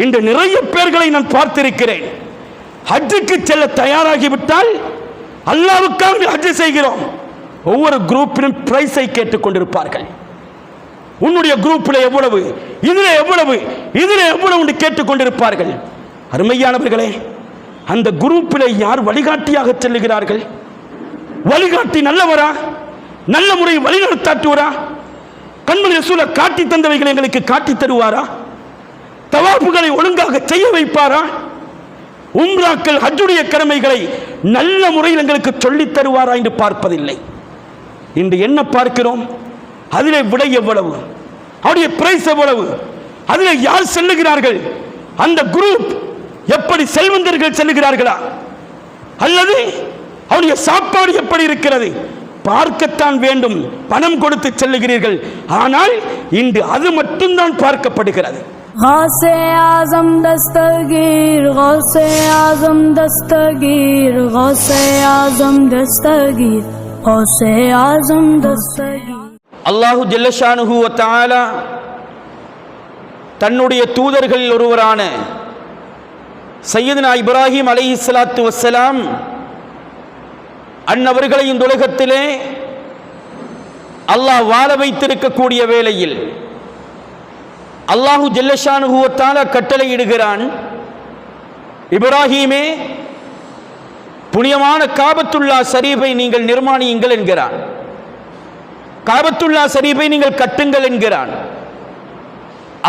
இன்று நிறைய பேர்களை நான் பார்த்திருக்கிறேன். ஹஜ்ஜுக்கு செல்ல தயாராகிவிட்டால் அல்லாஹ்வுக்காக ஹஜ் செய்கிறோம், ஒவ்வொரு குரூப்பிலும் பிரைஸை கேட்டுக் கொண்டிருப்பார்கள். உன்னுடைய குரூப்பில் எவ்வளவு, இதில் எவ்வளவு, இதில் எவ்வளவு என்று கேட்டுக் கொண்டிருப்பார்கள். அருமையானவர்களே, அந்த குரூப்பில் யார் வழிகாட்டியாக செல்லுகிறார்கள்? வழிகாட்டி நல்லவரா? நல்ல முறையை வழிநடத்தாட்டுவரா? கண்மணி ரசூலை காட்டி தந்தவைகளை எங்களுக்கு காட்டி தருவாரா? தவாஃபுகளை ஒழுங்காக செய்ய வைப்பாரா? உம்ராக்கள் ஹஜ்ஜுடைய கடமைகளை நல்ல முறையில் எங்களுக்கு சொல்லித் தருவாரா என்று பார்ப்பதில்லை. இன்று என்ன பார்க்கிறோம்? அதிலே விடை எவ்வளவு, அவருடைய பிரைஸ் எவ்வளவு, அதிலே யார் செல்லுகிறார்கள், அந்த குரூப் எப்படி செல்வந்தர்கள் செல்லுகிறார்களா, அல்லது அவருடைய சாப்பாடு எப்படி இருக்கிறது பார்க்கத்தான் வேண்டும். பணம் கொடுத்து செல்லுகிறீர்கள், ஆனால் இன்று அது மட்டும்தான் பார்க்கப்படுகிறது. गौसे आज़म दस्तगीर, गौसे आज़म दस्तगीर, गौसे आज़म दस्तगीर, गौसे आज़म दस्तगीर. அல்லாஹு ஜல்லஷானுஹு வ தஆலா தன்னுடைய தூதர்களில் ஒருவரான சையதுனா இப்ராஹிம் அலைஹிஸ்ஸலாத்து வஸ்ஸலாம் அன்னவர்களை இந்த உலகத்திலே அல்லாஹ் வாழ வைத்திருக்கக்கூடிய வேளையில் அல்லாஹு ஜல்லஷானுஹு வ தஆலா கட்டளையிடுகிறான், இப்ராஹீமே, புனிதமான காபத்துல்லா ஷரீஃபை நீங்கள் நிர்மாணியுங்கள் என்கிறான். காபத்துல்லா ஷரீஃபை நீங்கள் கட்டுங்கள் என்கிறான்.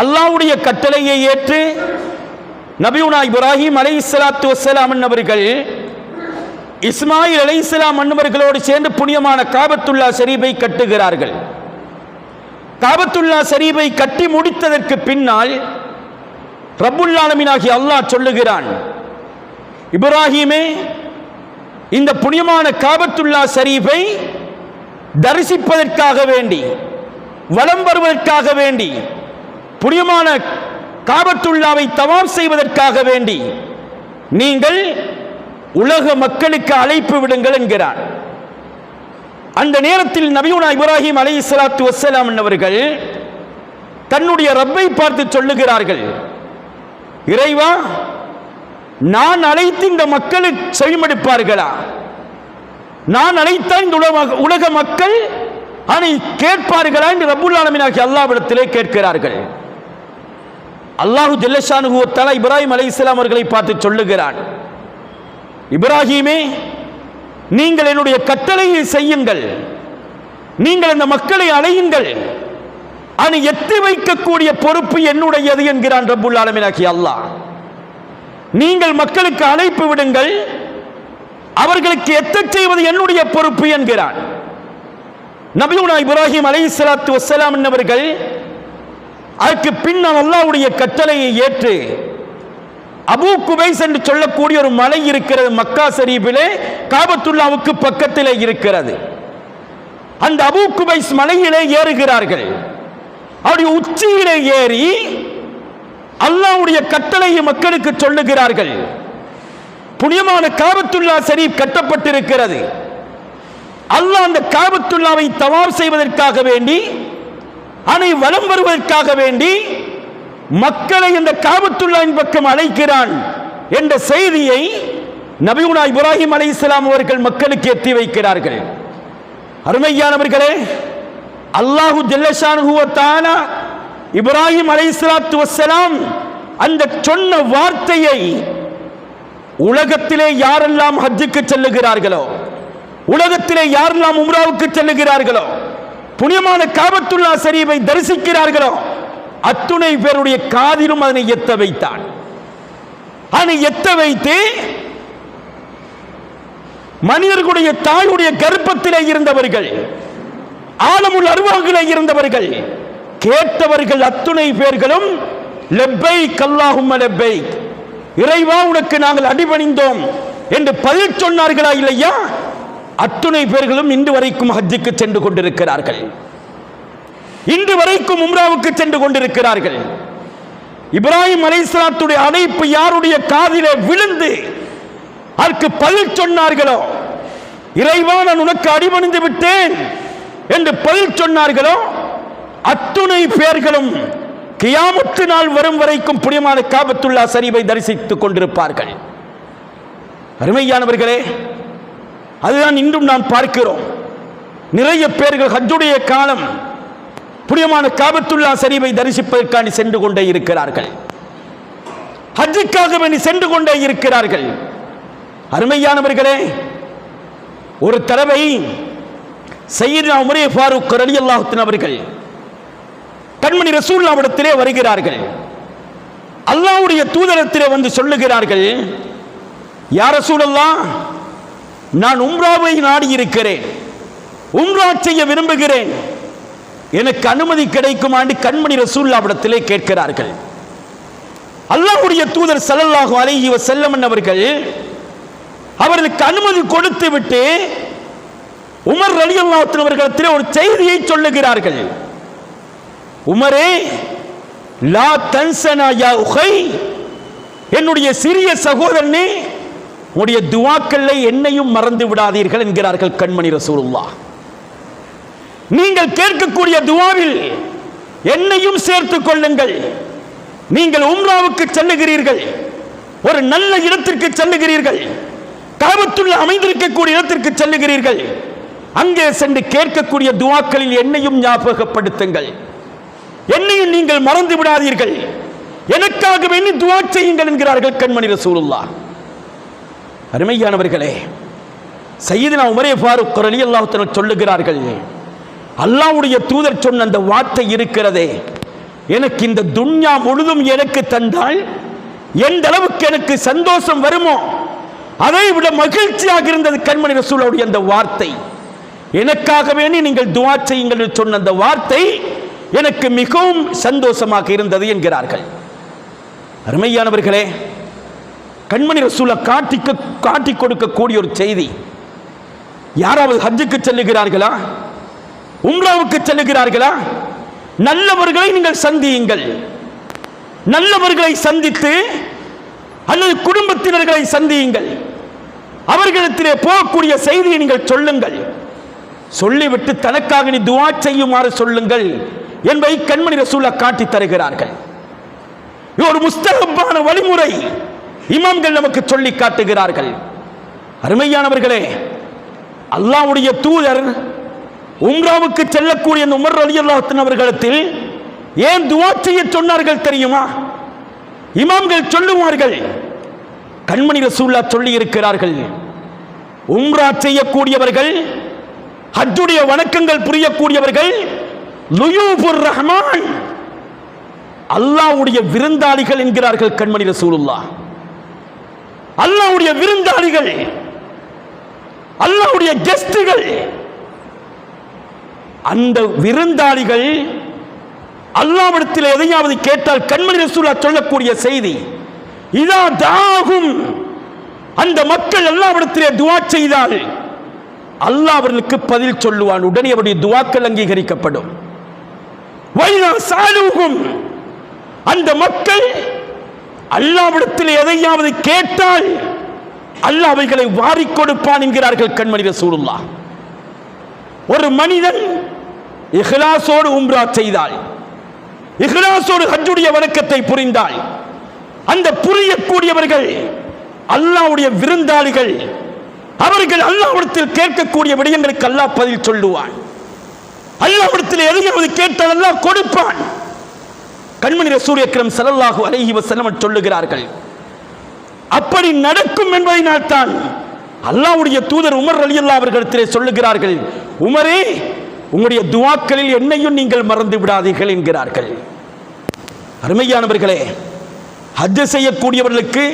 அல்லாஹ்வுடைய கட்டளையை ஏற்று நபியுனா இப்ராஹிம் அலைஹிஸ்ஸலாத்து வஸ்ஸலாம் அவர்கள் இஸ்மாயில் அலைஹிஸ்ஸலாம் அன்னவர்களோடு சேர்ந்து புனிதமான காபத்துல்லா ஷரீஃபை கட்டுகிறார்கள். காபத்துல்லா ஷரீஃபை கட்டி முடித்ததற்கு பின்னால் ரப்புல் ஆலமீனாகிய அல்லாஹ் சொல்லுகிறான், இப்ராஹீமே, இந்த புனிதமான காபத்துல்லா ஷரீஃபை தரிசிப்பதற்காக வேண்டி, வலம் வருவதற்காக வேண்டி, புனிதமான காபத்துல்லாவை தவாப் செய்வதற்காக வேண்டி நீங்கள் உலக மக்களுக்கு அழைப்பு விடுங்கள் என்கிறான். அந்த நேரத்தில் நபியுனா இப்ராஹிம் அலைஹிஸ்ஸலாத்து வஸ்ஸலாம் அவர்கள் தன்னுடைய ரப்பை பார்த்து சொல்லுகிறார்கள், இறைவா, நான் அழைத்து இந்த மக்களுக்கு செவிமடுப்பார்களா? நான் அழைத்த இந்த உலக மக்கள் அதை கேட்பார்களா என்று ரப்புல் ஆலமீனாகிய அல்லாஹ்விடத்திலே கேட்கிறார்கள். அல்லாஹு ஜல்லஷானுஹு வ தஆலா இப்ராஹிம் அலைஹிஸ்ஸலாம் அவர்களை பார்த்து சொல்லுகிறான், இப்ராஹீமே, நீங்கள் என்னுடைய கட்டளையை செய்யுங்கள், நீங்கள் அந்த மக்களை அழையுங்கள், அதை எத்தி வைக்கக்கூடிய பொறுப்பு என்னுடையது என்கிறான் ரப்புல் ஆலமீனாகிய அல்லாஹ். நீங்கள் மக்களுக்கு அழைப்பு விடுங்கள், அவர்களுக்கு எத்தச் செய்வது என்னுடைய பொறுப்பு என்கிறான். நபியுனா இப்ராஹிம் அலைஹிஸ்ஸலாத்து வஸ்ஸலாம் அவர்கள் அதற்கு பின்னால் அல்லாஹ்வுடைய கட்டளையை ஏற்று அபூ குபைஸ் என்று சொல்லக்கூடிய ஒரு மலை இருக்கிறது, மக்கா ஷரீஃபிலே காபத்துல்லாவுக்கு பக்கத்திலே இருக்கிறது. அந்த அபூ குபைஸ் மலையிலே ஏறுகிறார்கள். அவருடைய உச்சியிலே ஏறி அல்லாஹ்வுடைய கட்டளையை மக்களுக்கு சொல்லுகிறார்கள். புனிதமான காபத்துல்லா ஷரீஃப் கட்டப்பட்டிருக்கிறது. அல்லாஹ் அந்த காபத்துல்லாவை தவாப் செய்வதற்காக வேண்டி, அதை வலம் வருவதற்காக வேண்டி மக்களை இந்த காபத்துல்லாவின் பக்கம் அழைக்கிறான் என்ற செய்தியை நபியுனா இப்ராஹிம் அலைஹிஸ்ஸலாம் அவர்கள் மக்களுக்கு எத்தி வைக்கிறார்கள். அருமையானவர்களே, அல்லாஹு ஜல்லஷானுஹு வ தஆலா இப்ராஹிம் அலைஹிஸ்ஸலாத்து வஸ்ஸலாம் அந்த சொன்ன வார்த்தையை உலகத்திலே யாரெல்லாம் ஹஜ்ஜுக்கு செல்லுகிறார்களோ, உலகத்திலே யாரெல்லாம் உம்ராவுக்கு செல்லுகிறார்களோ, புனிதமான காபத்துல்லா ஷரீஃபை தரிசிக்கிறார்களோ, அத்துணை பேருடைய காதிலும் அதனை எத்த வைத்தான். அதனை எத்த வைத்து மனிதர்களுடைய தாயுடைய கர்ப்பத்திலே இருந்தவர்கள், ஆலமுல் அர்வாஹிலே இருந்தவர்கள், கேட்டவர்கள் அத்துணை பேர்களும் லப்பைக் அல்லாஹும்ம லப்பைக், இறைவா உனக்கு நாங்கள் அடிபணிந்தோம் என்று பதில் சொன்னார்களா இல்லையா? அத்துணை பேர்களும் இன்று வரைக்கும் ஹஜ்ஜுக்கு சென்று கொண்டிருக்கிறார்கள், இன்று வரைக்கும் உம்ராவுக்கு சென்று கொண்டிருக்கிறார்கள். இப்ராஹிம் அலைஹிஸ்ஸலாத்துடைய அழைப்பு யாருடைய காதிலே விழுந்து அதற்கு பதில் சொன்னார்களோ, இறைவா நான் உனக்கு அடிபணிந்து விட்டேன் என்று பதில் சொன்னார்களோ, அத்துணை பேர்களும் கியாமத்து நாள் வரும் வரைக்கும் புனிதமான காபத்துல்லா ஷரீஃபை தரிசித்துக் கொண்டிருப்பார்கள். அருமையானவர்களே, அதுதான் இன்றும் நாம் பார்க்கிறோம். நிறைய பேர்கள் ஹஜ்ஜுடைய காலம் புனிதமான காபத்துல்லா ஷரீஃபை தரிசிப்பதற்காக சென்று கொண்டே இருக்கிறார்கள். ஹஜ்ஜுக்காக வேண்டி சென்று கொண்டே இருக்கிறார்கள். அருமையானவர்களே, ஒரு தடவை சையதுனா உமர் ஃபாரூக் ரலியல்லாஹு அன்ஹு அவர்கள் கண்மணி ரசூலுல்லாஹ்விடத்திலே வருகிறார்கள். அல்லாஹ்வுடைய தூதரிடத்திலே வந்து சொல்லுகிறார்கள், யா ரசூலல்லாஹ், நான் உம்ராவை நாடி இருக்கிறேன், உம்ரா செய்ய விரும்புகிறேன், எனக்கு அனுமதி கிடைக்குமான்னு கண்மணி ரசூலுல்லாஹ்விடத்திலே கேட்கிறார்கள். அல்லாஹ்வுடைய தூதர் ஸல்லல்லாஹு அலைஹி வஸல்லம் அவர்கள் அவர்களுக்கு அனுமதி கொடுத்து விட்டு உமர் ரலியல்லாஹு அன்ஹு அவர்களிடத்திலே ஒரு செய்தியை சொல்லுகிறார்கள். உமரே, லா தன்சனா யா உஹை, என்னுடைய சிறிய சகோதரனே, உடைய துஆக்களை என்னையும் மறந்து விடாதீர்கள் என்கிறார்கள் கண்மணி ரசூலுல்லாஹ். நீங்கள் கேட்கக்கூடிய துஆவில் என்னையும் சேர்த்துக் கொள்ளுங்கள். நீங்கள் உம்ராவுக்கு செல்லுகிறீர்கள், ஒரு நல்ல இடத்திற்கு செல்லுகிறீர்கள், காபத்துல்லா அமைந்திருக்கக்கூடிய இடத்திற்கு செல்லுகிறீர்கள், அங்கே சென்று கேட்கக்கூடிய துஆக்களில் என்னையும் ஞாபகப்படுத்துங்கள், என்னையும் நீங்கள் மறந்து விடாதீர்கள், எனக்காக வேண்டி துஆ செய்யுங்கள் என்கிறார்கள் கண்மணி ரசூலுல்லாஹ். அருமையானவர்களே, சையதுனா உமர் ஃபாரூக் ரலியல்லாஹு அன்ஹு சொல்லுகிறார்கள், அல்லாஹ்வுடைய தூதர் சொன்ன அந்த வார்த்தை இருக்கிறதே, எனக்கு இந்த துன்யா முழுதும் எனக்கு தந்தால் எந்த அளவுக்கு எனக்கு சந்தோஷம் வருமோ அதை விட மகிழ்ச்சியாக இருந்தது கண்மணி ரசூலுடைய அந்த வார்த்தை. எனக்காக வேண்டி நீங்கள் துஆ செய்யுங்கள் சொன்ன அந்த வார்த்தை எனக்கு மிகவும் சந்தோஷமாக இருந்தது என்கிறார்கள். அருமையானவர்களே, கண்மணி ரசூலை காட்டி கொடுக்கக்கூடிய ஒரு செய்தி. யாராவது ஹஜ்ஜுக்கு செல்லுகிறார்களா, உம்ராவுக்கு செல்லுகிறார்களா, நல்லவர்களை நீங்கள் சந்தியுங்கள். நல்லவர்களை சந்தித்து அல்லது குடும்பத்தினர்களை சந்தியுங்கள், அவர்களிடத்திலே போகக்கூடிய செய்தியை நீங்கள் சொல்லுங்கள். சொல்லிவிட்டு தனக்காக நீ துஆ செய்யுமாறு சொல்லுங்கள் என்பதை கண்மணி ரசூலா காட்டி தருகிறார்கள். ஒரு முஸ்தஹப்பான வழிமுறை இமாம்கள் நமக்கு சொல்லி காட்டுகிறார்கள். அருமையானவர்களே, அல்லாஹ்வுடைய தூதர் உம்ராவுக்கு செல்லக்கூடிய உமர் ரலியல்லாஹு அன்ஹு அவர்களிடத்தில் ஏன் துஆ செய்ய சொன்னார்கள் தெரியுமா? இமாம்கள் சொல்லுவார்கள், கண்மணி ரசூலுல்லாஹ் சொல்லி இருக்கிறார்கள், உம்ரா செய்யக்கூடியவர்கள், ஹஜ்ஜுடைய வணக்கங்கள் புரியக்கூடியவர்கள், லுயூபுர் ரஹ்மான், அல்லாஹ்வுடைய விருந்தாளிகள் என்கிறார்கள் கண்மணி ரசூலுல்லாஹ். அல்லாஹ்வுடைய விருந்தாளிகள், அல்லாஹ்வுடைய கெஸ்டுகள். அந்த விருந்தாளிகள் அல்லாஹ்விடத்தில் எதையாவது கேட்டால் கண்மணி ரசூலுல்லாஹ் சொல்லக்கூடிய செய்தி, இதா தாகும், அந்த மக்கள் அல்லாஹ்விடத்திலே துஆ செய்தால் அல்லாஹ் அவர்களுக்கு பதில் சொல்லுவான், உடனே அவருடைய துஆக்கள் அங்கீகரிக்கப்படும். வைனா சாலுகும், அந்த மக்கள் அல்லாஹ்விடத்தில் எதையாவது கேட்டால் அல்லாஹ் அவைகளை வாரிக் கொடுப்பான் என்கிறார்கள் கண்மணி ரசூலுல்லாஹ். ஒரு மனிதன் இஹ்லாஸோடு உம்ரா செய்தால், இஹ்லாஸோடு ஹஜ்ஜுடைய வணக்கத்தை புரிந்தால், அந்த புரியக்கூடியவர்கள் அல்லாஹ்வுடைய விருந்தாளிகள், அவர்கள் அல்லாஹ்விடத்தில் கேட்கக்கூடிய விடயங்களுக்கு அல்லாஹ் பதில் சொல்லுவான். அல்லாஹ்விடத்தில் எதையாவது கேட்டால் அல்லாஹ் கொடுப்பான். கண்மணி ரசூல் அக்ரம் ஸல்லல்லாஹு அலைஹி வஸல்லம் சொல்லுகிறார்கள், அப்படி நடக்கும் என்பதனால் தான் அல்லாஹ்வுடைய தூதர் உமர் ரலியல்லாஹு அவர்களிடத்திலே சொல்லுகிறார்கள், உமரே, உங்களுடைய துஆக்களில் என்னையும் நீங்கள் மறந்து விடாதீர்கள் என்கிறார்கள். அருமையானவர்களே, ஹஜ் செய்யக்கூடியவர்களுக்கு,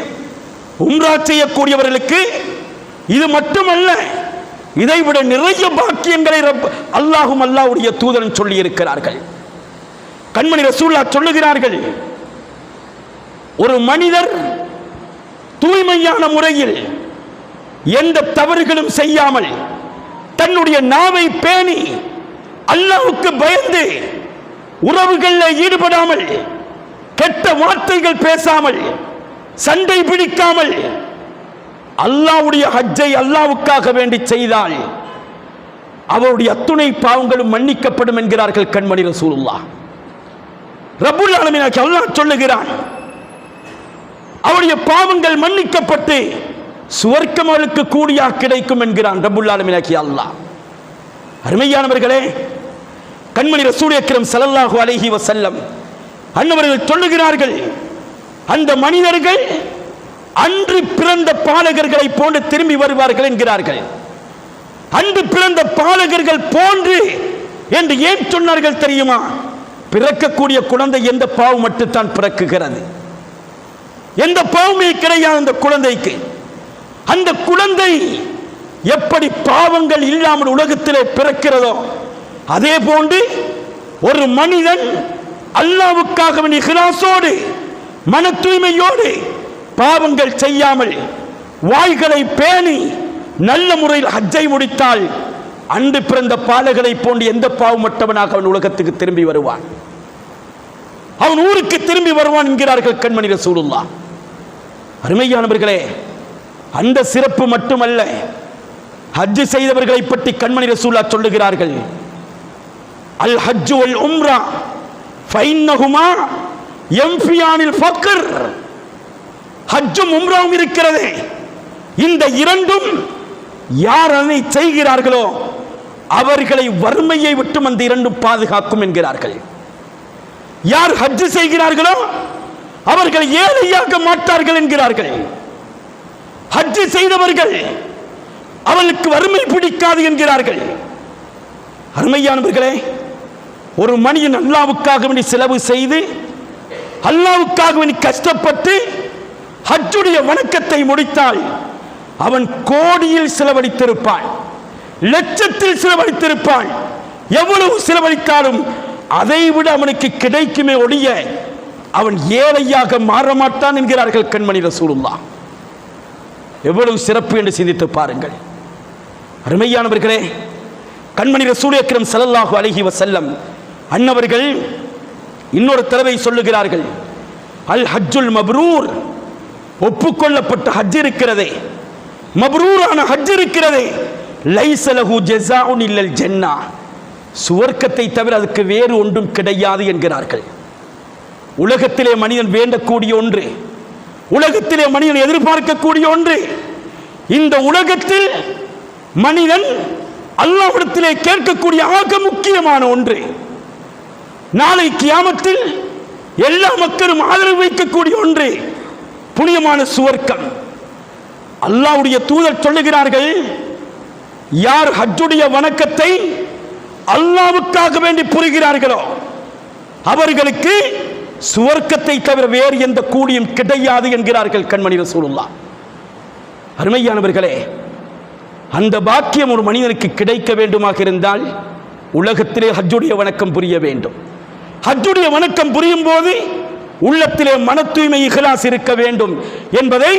உம்ரா செய்யக்கூடியவர்களுக்கு இது மட்டுமல்ல, இதைவிட நிறைய பாக்கியங்களை அல்லாஹும் அல்லாஹ்வுடைய தூதரன் சொல்லி இருக்கிறார்கள். கண்மணி ரசூலுல்லாஹ் சொல்லுகிறார்கள், ஒரு மனிதர் தூய்மையான முறையில் எந்த தவறுகளும் செய்யாமல் தன்னுடைய நாவை பேணி அல்லாஹ்வுக்கு பயந்து உறவுகளில் ஈடுபடாமல், கெட்ட வார்த்தைகள் பேசாமல், சண்டை பிடிக்காமல் அல்லாஹ்வுடைய ஹஜ்ஜை அல்லாஹ்வுக்காக வேண்டி செய்தால் அவருடைய அத்துணை பாவங்களும் மன்னிக்கப்படும் என்கிறார்கள் கண்மணி ரசூலுல்லாஹ். ரப்புல் ஆலமீனாகிய அல்லாஹ் சொல்லுகிறான், அவருடைய பாவங்கள் மன்னிக்கப்பட்டு சுவர்க்கம் அவளுக்கு கூடியா கிடைக்கும் என்கிறான் ரப்புல் ஆலமீனாகிய அல்லாஹ். அருமையானவர்களே, கண்மணி ரசூல் அக்ரம் ஸல்லல்லாஹு அலைஹி வஸல்லம் அன்னவர்கள் சொல்லுகிறார்கள், அந்த மனிதர்கள் அன்று பிறந்த பாலகர்களை போன்று திரும்பி வருவார்கள் என்கிறார்கள். அன்று பிறந்த பாலகர்கள் போன்று என்று ஏன் சொன்னார்கள் தெரியுமா? பிறக்கக்கூடிய குழந்தை எந்த பாவம் மட்டும்தான் பிறக்குகிறது, எந்த பாவமே கிடையாது அந்த குழந்தைக்கு. அந்த குழந்தை எப்படி பாவங்கள் இல்லாமல் உலகத்திலே பிறக்கிறதோ அதே போன்று ஒரு மனிதன் அல்லாஹ்வுக்காக இஹ்லாஸோடு மன தூய்மையோடு பாவங்கள் செய்யாமல் வாய்களை பேணி நல்ல முறையில் ஹஜ்ஜை முடித்தால் அன்று பிறந்த பாலகளை போன்று எந்த பாவமற்றவனாக அவன் உலகத்துக்கு திரும்பி வருவான், அவன் ஊருக்கு திரும்பி வருவான் என்கிறார்கள் கண்மணி ரசூலுல்லாஹ். அருமையானவர்களே, அந்த சிறப்பு மட்டுமல்ல, ஹஜ் செய்தவர்களை பற்றி கண்மணி ரசூலுல்லாஹ் சொல்லுகிறார்கள், அல் ஹஜ் வல் உம்ரா ஃபைன்னஹுமா யன்ஃபியானில் ஃபக்ர். ஹஜ்ஜும் உம்ராவும் இருக்கிறது, இந்த இரண்டும் யார் அதை செய்கிறார்களோ அவர்களை வறுமையை விட்டும் அந்த இரண்டும் பாதுகாக்கும் என்கிறார்கள். யார் ஹஜ் செய்கிறார்களோ அவர்கள் ஏழையாக மாட்டார்கள் என்கிறார்கள். ஹஜ் செய்தவர்கள் அவர்களுக்கு வறுமை பிடிக்காது என்கிறார்கள். அருமையானவர்களே, ஒரு மனிதன் அல்லாஹ்வுக்காக வேண்டி செலவு செய்து அல்லாஹ்வுக்காக வேண்டி கஷ்டப்பட்டு ஹஜ்ஜுடைய வணக்கத்தை முடித்தால் அவன் கோடியில் செலவழித்திருப்பான், லட்சத்தில் செலவழித்திருப்பான். எவ்வளவு செலவழித்தாலும் அதை விட அவனுக்கு கிடைக்குமே ஒழிய அவன் ஏழையாக மாறமாட்டான் என்கிறார்கள் கண்மணி ரசூலுல்லாஹ். எவ்வளவு சிறப்பு என்று சிந்தித்து பாருங்கள். அருமையானவர்களே, கண்மணி ரசூல் அக்ரம் ஸல்லல்லாஹு அலைஹி வஸல்லம் அன்னவர்கள் இன்னொரு தடவை சொல்லுகிறார்கள், அல் ஹஜ்ஜுல் மப்ரூர், ஒப்புக்கொள்ளப்பட்ட ஹஜ் இருக்கிறதே, மப்ரூரான ஹஜ் இருக்கிறதே, லைஸ லஹு ஜஸாஉன் இல்லல் ஜன்னah, சுவர்க்கத்தை தவிர அதுக்கு வேறு ஒன்றும் கிடையாது என்கிறார்கள். உலகத்திலே மனிதன் வேண்டக்கூடிய ஒன்று, உலகத்திலே மனிதன் எதிர்பார்க்கக்கூடிய ஒன்று, இந்த உலகத்தில் மனிதன் அல்லாஹ்விடத்திலே கேட்கக்கூடிய ஆக முக்கியமான ஒன்று, நாளை கியாமத்தில் எல்லா மக்களும் ஆதரவு வைக்கக்கூடிய ஒன்று, புனிதமான சுவர்க்கம். அல்லாஹ்வுடைய தூதர் சொல்லுகிறார்கள், யார் ஹஜ்ஜுடைய வணக்கத்தை அல்லாஹ்வுக்காக வேண்டி புரிகிறார்களோ அவர்களுக்கு சுவர்க்கத்தை தவிர வேறு எந்த கூலியும் கிடையாது என்கிறார்கள் கண்மணி ரசூலுல்லாஹ். அருமையானவர்களே, அந்த பாக்கியம் ஒரு மனிதனுக்கு கிடைக்க வேண்டுமாக இருந்தால் உலகத்திலே ஹஜ்ஜுடைய வணக்கம் புரிய வேண்டும். ஹஜ்ஜுடைய வணக்கம் புரியும் போது உள்ளத்திலே மன தூய்மை இஹ்லாஸ் இருக்க வேண்டும் என்பதை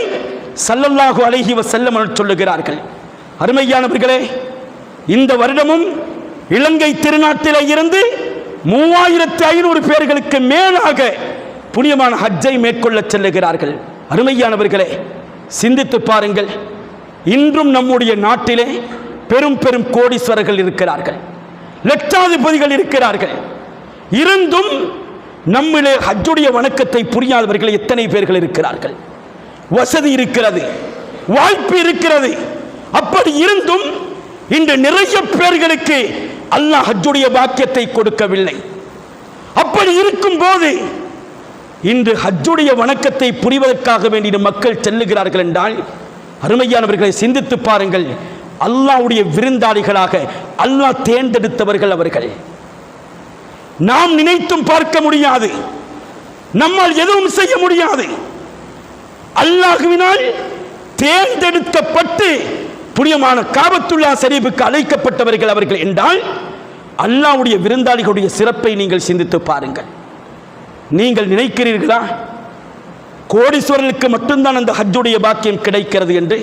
ஸல்லல்லாஹு அலைஹி வஸல்லம் சொல்லுகிறார்கள். அருமையானவர்களே, இந்த வருடமும் இலங்கை திருநாட்டிலே இருந்து 3500 பேர்களுக்கு மேலாக புனிதமான ஹஜ்ஜை மேற்கொள்ள செல்லுகிறார்கள். அருமையானவர்களே, சிந்தித்து பாருங்கள், இன்றும் நம்முடைய நாட்டிலே பெரும் பெரும் கோடீஸ்வரர்கள் இருக்கிறார்கள், லட்சாதிபதிகள் இருக்கிறார்கள். இருந்தும் நம்மிலே ஹஜ்ஜுடைய வணக்கத்தை புரியாதவர்கள் எத்தனை பேர்கள் இருக்கிறார்கள்? வசதி இருக்கிறது, வாய்ப்பு இருக்கிறது, அப்படி இருந்தும் இன்று நிறைய பேர்களுக்கு அல்லாஹ் ஹஜ்ஜுடைய பாக்கியத்தை கொடுக்கவில்லை. அப்படி இருக்கும் போது இன்று ஹஜ்ஜுடைய வணக்கத்தை புரிவதற்காக வேண்டிய மக்கள் செல்லுகிறார்கள் என்றால், அருமையானவர்களை சிந்தித்து பாருங்கள், அல்லாஹ்வுடைய விருந்தாளிகளாக அல்லாஹ் தேர்ந்தெடுத்தவர்கள் அவர்கள். நாம் நினைத்தும் பார்க்க முடியாது, நம்மால் எதுவும் செய்ய முடியாது. அல்லாஹ்வினால் தேர்ந்தெடுக்கப்பட்டு புனிதமான காபத்துல்லா ஷரீஃபுக்கு அழைக்கப்பட்டவர்கள் அவர்கள் என்றால், அல்லாஹ்வுடைய விருந்தாளிகளுடைய சிறப்பை நீங்கள் சிந்தித்து பாருங்கள். நீங்கள் நினைக்கிறீர்களா கோடீஸ்வரர்களுக்கு மட்டும்தான் அந்த ஹஜ்ஜுடைய பாக்கியம் கிடைக்கிறது என்று?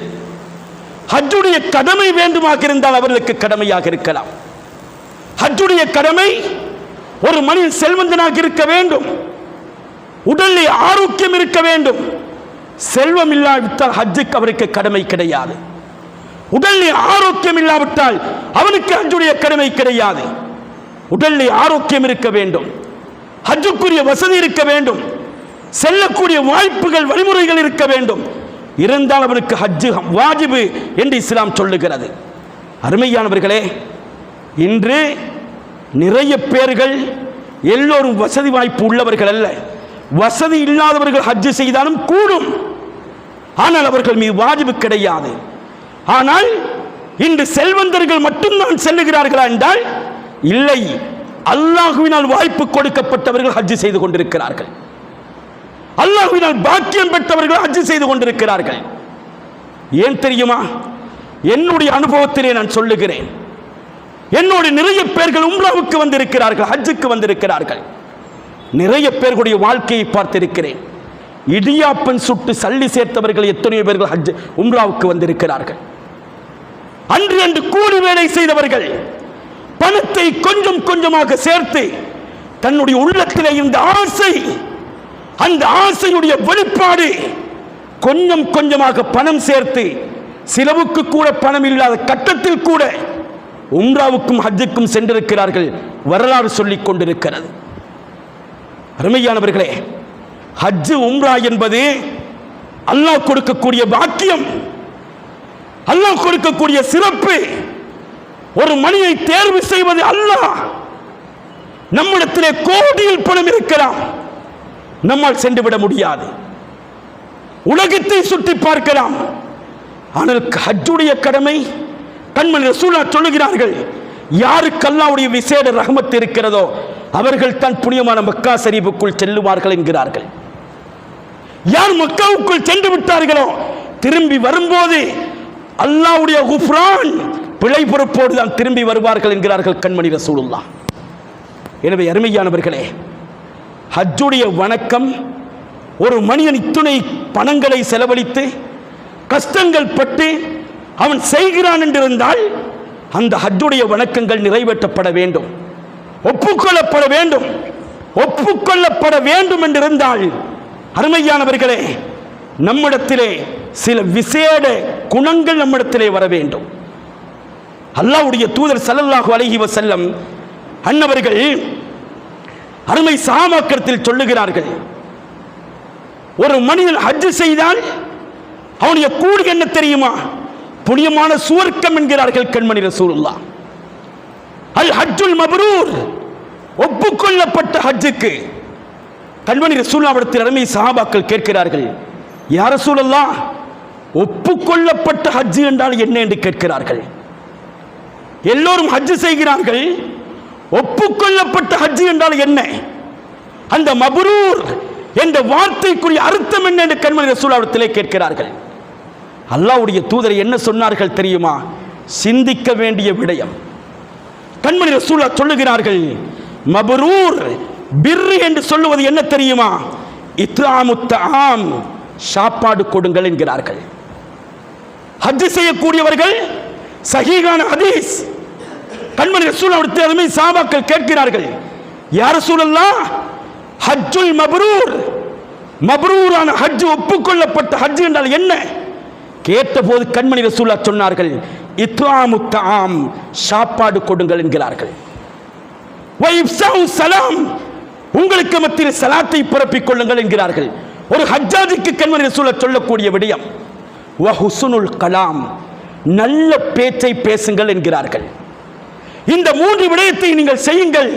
ஹஜ்ஜுடைய கடமை வேண்டுமாக இருந்தால் அவர்களுக்கு கடமையாக இருக்கலாம். ஹஜ்ஜுடைய கடமை ஒரு மனிதன் செல்வந்தனாக இருக்க வேண்டும், உடலில் ஆரோக்கியம் இருக்க வேண்டும். செல்வம் இல்லாவிட்டால் ஹஜ்ஜுக்கு அவருக்கு கடமை கிடையாது. உடலில் ஆரோக்கியம் இல்லாவிட்டால் அவனுக்கு ஹஜ்ஜுடைய கடமை கிடையாது. உடலில் ஆரோக்கியம் இருக்க வேண்டும், ஹஜ்ஜுக்குரிய வசதி இருக்க வேண்டும், செல்லக்கூடிய வாய்ப்புகள் வழிமுறைகள் இருக்க வேண்டும். இருந்தால் அவனுக்கு ஹஜ்ஜு வாஜிபு என்று இஸ்லாம் சொல்லுகிறது. அருமையானவர்களே, இன்று நிறைய பேர்கள் எல்லோரும் வசதி வாய்ப்பு உள்ளவர்கள் அல்ல, வசதி இல்லாதவர்கள் ஹஜ்ஜு செய்தாலும் கூடும், ஆனால் அவர்கள் மீது வாஜிபு கிடையாது. ஆனால் இன்று செல்வந்தர்கள் மட்டும்தான் செல்லுகிறார்களா என்றால் இல்லை, அல்லாஹ்வினால் வாய்ப்பு கொடுக்கப்பட்டவர்கள் ஹஜ்ஜு செய்து கொண்டிருக்கிறார்கள், அல்லாஹ்வினால் பாக்கியம் பெற்றவர்கள் ஹஜ்ஜு செய்து கொண்டிருக்கிறார்கள். ஏன் தெரியுமா? என்னுடைய அனுபவத்திலே நான் சொல்லுகிறேன். என்னோட நிறைய பேர்கள் உம்ராவுக்கு வந்திருக்கிறார்கள், ஹஜ்ஜுக்கு வந்திருக்கிறார்கள். நிறைய பேர்களுடைய வாழ்க்கையை பார்த்திருக்கிறேன். இடியாப்பன் சுட்டு சல்லி சேர்த்தவர்கள் எத்தனையோ பேர்கள் ஹஜ் உம்ராவுக்கு வந்திருக்கிறார்கள். அன்று அன்று கூலி வேலை செய்தவர்கள் பணத்தை கொஞ்சம் கொஞ்சமாக சேர்த்து தன்னுடைய உள்ளத்திலே இருந்த ஆசை, அந்த ஆசையுடைய வெளிப்பாடு கொஞ்சம் கொஞ்சமாக பணம் சேர்த்து சிலவுக்கு கூட பணம் இல்லாத கட்டத்தில் கூட உம்ராவுக்கும் ஹஜ்ஜுக்கும் சென்றிருக்கிறார்கள். வரலாறு சொல்லிக் கொண்டிருக்கிறது. அருமையானவர்களே, ஹஜ்ஜு உம்ரா என்பது அல்லாஹ் கொடுக்கக்கூடிய பாக்கியம், அல்லாஹ் கொடுக்கக்கூடிய சிறப்பு. ஒரு மனிதனை தேர்வு செய்வது அல்லாஹ். நம்மிடத்திலே கோடியில் பணம் இருக்கலாம், நம்மால் சென்றுவிட முடியாது. உலகத்தை சுற்றி பார்க்கலாம், ஆனால் ஹஜ்ஜுடைய கடமை கண்மணி ரசூலுல்லாஹ் சொல்லுகிறார்கள், யாருக்கு அல்லாஹ்வுடைய விசேட ரஹ்மத் இருக்கிறதோ அவர்கள் தான் புனிதமான மக்கா ஷரீஃபுக்குள் செல்லுவார்கள் என்கிறார்கள். யார் மக்காவுக்குள் சென்று விட்டார்களோ திரும்பி வரும்போது அல்லாஹ்வுடைய குஃப்ரான் பிழை பொறுப்போடு தான் திரும்பி வருவார்கள் என்கிறார்கள் கண்மணி ரசூலுல்லாஹ். எனவே அருமையானவர்களே, ஹஜ்ஜுடைய வணக்கம் ஒரு மனிதன் இத்துணை பணங்களை செலவழித்து கஷ்டங்கள் பட்டு அவன் செய்கிறான் என்றிருந்தால் அந்த ஹஜ்ஜுடைய வணக்கங்கள் நிறைவேற்றப்பட வேண்டும், ஒப்புக்கொள்ளப்பட வேண்டும். ஒப்புக்கொள்ளப்பட வேண்டும் என்றிருந்தால் அருமையானவர்களே, நம்மிடத்திலே சில விசேட குணங்கள் நம்மிடத்திலே வர வேண்டும். அல்லாஹ்வுடைய தூதர் ஸல்லல்லாஹு அலைஹி வஸல்லம் அன்னவர்கள் அருமை சஹாபாக்களிடத்தில் சொல்லுகிறார்கள், ஒரு மனிதன் ஹஜ் செய்தால் அவனுடைய கூலி என்ன தெரியுமா? புனிதமான சுவர்க்கம் என்கிறார்கள் கண்மணி ரசூலுல்லாஹ். அல் ஹஜ்ஜுல் மப்ரூர், ஒப்புக்கொள்ளப்பட்ட ஹஜ்ஜுக்கு கண்மணி ரசூலுல்லாஹ்விடத்தில் அருமை சஹாபாக்கள் கேட்கிறார்கள், யா ரசூலல்லாஹ், ஒப்புக்கொள்ளப்பட்ட ஹஜ் என்றால் என்ன என்று கேட்கிறார்கள். எல்லோரும் ஹஜ் செய்கிறார்கள், ஒப்புக்கொள்ளப்பட்ட ஹஜ் என்றால் என்ன? அந்த மப்ரூர் என்ற வார்த்தைக்குரிய அர்த்தம் என்ன என்று கண்மணி ரசூலுல்லாஹ்விடத்திலே கேட்கிறார்கள். அல்லாஹ்வுடைய தூதர் என்ன சொன்னார்கள் தெரியுமா? சிந்திக்க வேண்டிய விடயம். கண்மணி ரசூலுல்லாஹ் சொல்லுகிறார்கள், மப்ரூர் பிர்ரு என்று சொல்லுவது என்ன தெரியுமா? இத்ஆமுத் தஆம், சாப்பாடு கொடுங்கள் என்கிறார்கள். ஹஜ் செய்யக்கூடியவர்கள் சஹீஹான ஹதீஸ். கண்மணி ரசூலுல்லாஹ்விடத்தில் அருமை சஹாபாக்கள் கேட்கிறார்கள், யா ரசூலல்லாஹ், ஹஜ்ஜுல் மப்ரூர், மப்ரூரான ஹஜ், ஒப்புக்கொள்ளப்பட்ட ஹஜ் என்றால் என்ன? கேட்டபோது கண்மணி ரசூலுல்லாஹ் சொன்னார்கள், இத்ஆமுத் தஆம், சாப்பாடு கொடுங்கள் என்கிறார்கள். வ இஃப்ஸாஉ ஸலாம், உங்களுக்கு மத்தியில் ஸலாத்தை பிறப்பிக் கொள்ளுங்கள் என்கிறார்கள். ஒரு ஹஜ்ஜாஜிக்கு கண்மணி ரசூலுல்லாஹ் சொல்லக்கூடிய விடயம். வ ஹுஸ்னுல் கலாம், நல்ல பேச்சை பேசுங்கள் என்கிறார்கள். இந்த மூன்று விடயத்தை நீங்கள் செய்யுங்கள்,